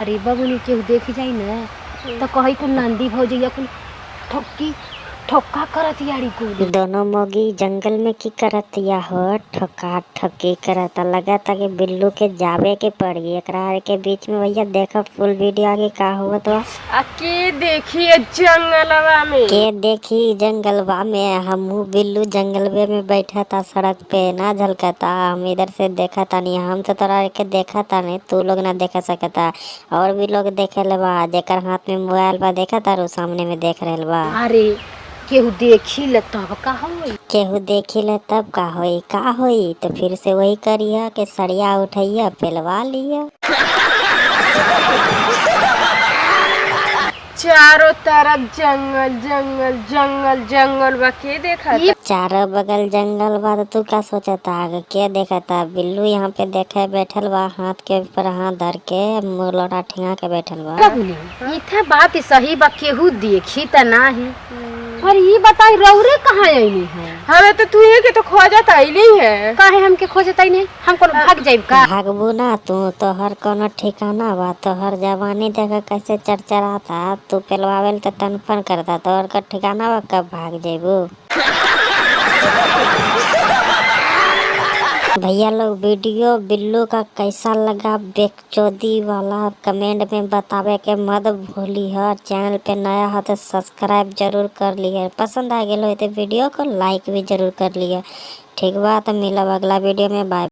अरे बबुनी केहू देख जाई ना तो कही कुल नंदी भौजैया कुल ठोक्की ठोक्का करत यारी कुल। दोनों मोगी जंगल में की करत या हो ठोका ठोकी करत लगा था कि बिल्लू के जावे के पड़ी एकरा के बीच में। भैया देखो फुल वीडियो आगे का हुआ तो के देखिए जंगलवा में के देखी जंगलवा में हमू बिल्लू जंगलवे में बैठा था सड़क पे ना झलकता। हम इधर से देखा था नहीं, हम तो तोरा के देखा था नहीं, तू लोग ना देखा सकता और भी लोग देखे ले बा जेकर हाथ में मोबाइल बा देखा तारू सामने में देख रहे बा। अरे केहू देखी ल तब का होई, केहू देखी ले तब का होई तो फिर से वही करिया के सरिया उठैया पेलवा लिया। चारों तरफ जंगल जंगल जंगल जंगल बा के देखा था? चारों बगल जंगल बा तो तू का सोचता आगे के देखता? बिल्लू यहाँ पे देखे बैठल बा हाथ के ऊपर हाथ धर के मुलोड़ा ठिंगा के बैठल बा। बबुनी इथे बात सही बा केहू देखी त नाही। और ये बताई रौरे कहाँ आईनी है? हमें तो तू ही के तो खोजत आईली है। काहे हमके खोजतई नहीं, हम कोनो भाग जाइब का? भागबू ना तू तोहर कोनो ठिकाना बा? तोहर जवानी देखा कैसे चरचराता, तू पेलवावेल तो तनफन करता, तोहर का ठिकाना बा कब भाग जेबू? भैया लोग वीडियो बिल्लू का कैसा लगा बेकचोदी वाला कमेंट में बतावे के मत भूली है। चैनल पे नया है तो सब्सक्राइब जरूर कर लिया, पसंद आ गया हो तो वीडियो को लाइक भी जरूर कर लिया। ठीक बा तो मिलब अगला वीडियो में, बाय।